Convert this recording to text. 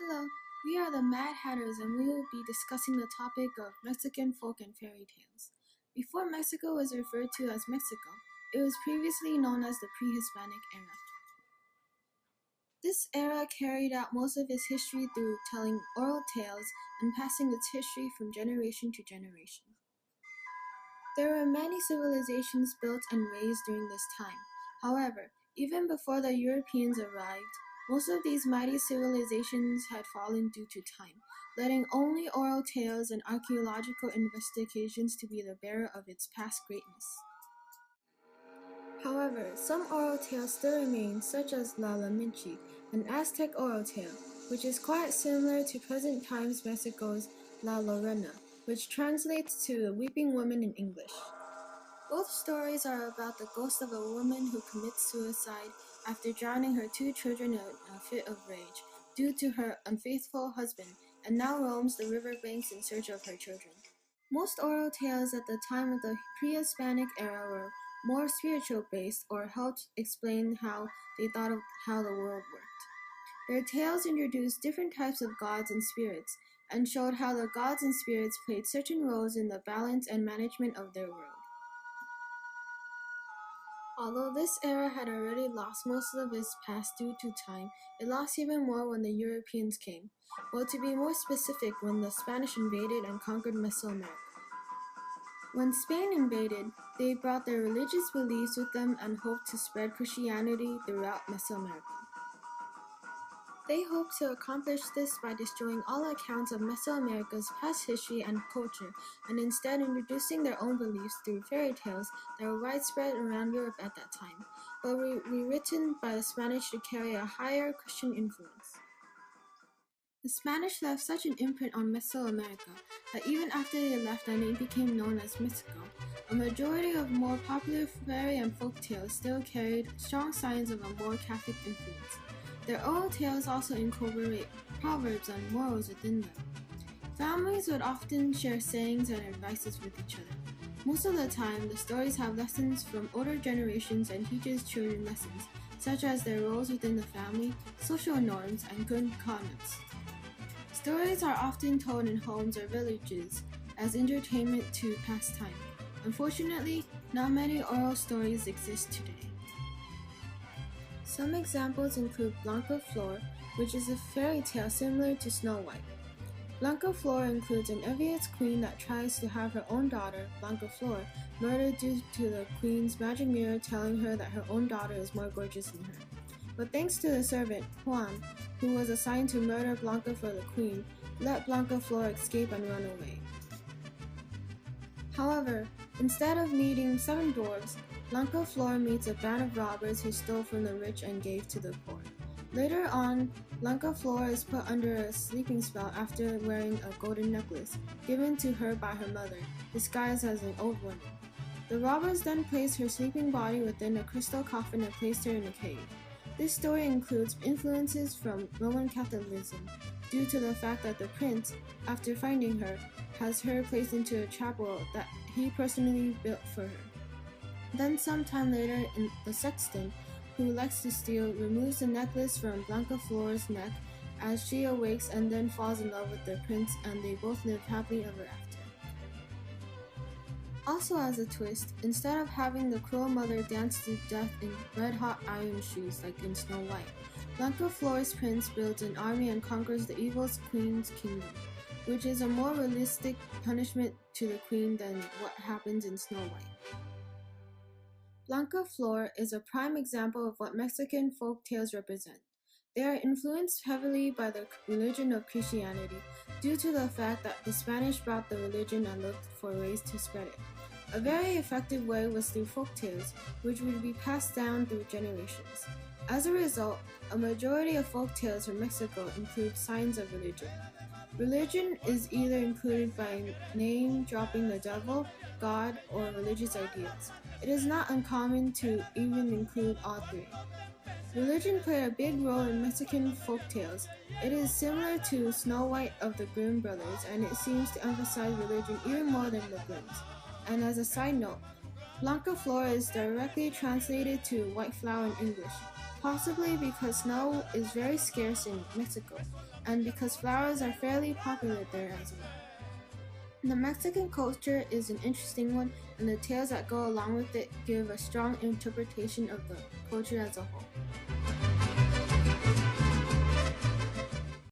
Hello, we are the Mad Hatters and we will be discussing the topic of Mexican folk and fairy tales. Before Mexico was referred to as Mexico, it was previously known as the pre-Hispanic era. This era carried out most of its history through telling oral tales and passing its history from generation to generation. There were many civilizations built and raised during this time. However, even before the Europeans arrived, most of these mighty civilizations had fallen due to time, letting only oral tales and archaeological investigations to be the bearer of its past greatness. However, some oral tales still remain, such as La Laminchi, an Aztec oral tale, which is quite similar to present times Mexico's La Llorona, which translates to the weeping woman in English. Both stories are about the ghost of a woman who commits suicide after drowning her two children in a fit of rage due to her unfaithful husband, and now roams the riverbanks in search of her children. Most oral tales at the time of the pre-Hispanic era were more spiritual-based or helped explain how they thought of how the world worked. Their tales introduced different types of gods and spirits, and showed how the gods and spirits played certain roles in the balance and management of their world. Although this era had already lost most of its past due to time, it lost even more when the Europeans came. Well, to be more specific, when the Spanish invaded and conquered Mesoamerica. When Spain invaded, they brought their religious beliefs with them and hoped to spread Christianity throughout Mesoamerica. They hoped to accomplish this by destroying all accounts of Mesoamerica's past history and culture, and instead introducing their own beliefs through fairy tales that were widespread around Europe at that time, but were rewritten by the Spanish to carry a higher Christian influence. The Spanish left such an imprint on Mesoamerica that even after they left and it became known as Mexico, a majority of more popular fairy and folk tales still carried strong signs of a more Catholic influence. Their oral tales also incorporate proverbs and morals within them. Families would often share sayings and advices with each other. Most of the time, the stories have lessons from older generations and teaches children lessons, such as their roles within the family, social norms, and good conduct. Stories are often told in homes or villages as entertainment to pass time. Unfortunately, not many oral stories exist today. Some examples include Blancaflor, which is a fairy tale similar to Snow White. Blancaflor includes an envious queen that tries to have her own daughter, Blancaflor, murdered due to the queen's magic mirror telling her that her own daughter is more gorgeous than her. But thanks to the servant, Juan, who was assigned to murder Blanca for the queen, let Blancaflor escape and run away. However, instead of meeting 7 dwarves, Blancaflor meets a band of robbers who stole from the rich and gave to the poor. Later on, Blancaflor is put under a sleeping spell after wearing a golden necklace, given to her by her mother, disguised as an old woman. The robbers then placed her sleeping body within a crystal coffin and placed her in a cave. This story includes influences from Roman Catholicism, due to the fact that the prince, after finding her, has her placed into a chapel that he personally built for her. Then sometime later, the sexton, who likes to steal, removes the necklace from Blancaflor's neck as she awakes and then falls in love with the prince, and they both live happily ever after. Also as a twist, instead of having the cruel mother dance to death in red-hot iron shoes like in Snow White, Blancaflor's prince builds an army and conquers the evil queen's kingdom, which is a more realistic punishment to the queen than what happens in Snow White. Blancaflor is a prime example of what Mexican folk tales represent. They are influenced heavily by the religion of Christianity due to the fact that the Spanish brought the religion and looked for ways to spread it. A very effective way was through folk tales, which would be passed down through generations. As a result, a majority of folk tales from Mexico include signs of religion. Religion is either included by name dropping the devil, God, or religious ideas. It is not uncommon to even include all 3. Religion played a big role in Mexican folk tales. It is similar to Snow White of the Grimm brothers, and it seems to emphasize religion even more than the Grimms. And as a side note, Blancaflor is directly translated to white flower in English. possibly because snow is very scarce in Mexico, and because flowers are fairly popular there as well. The Mexican culture is an interesting one, and the tales that go along with it give a strong interpretation of the culture as a whole.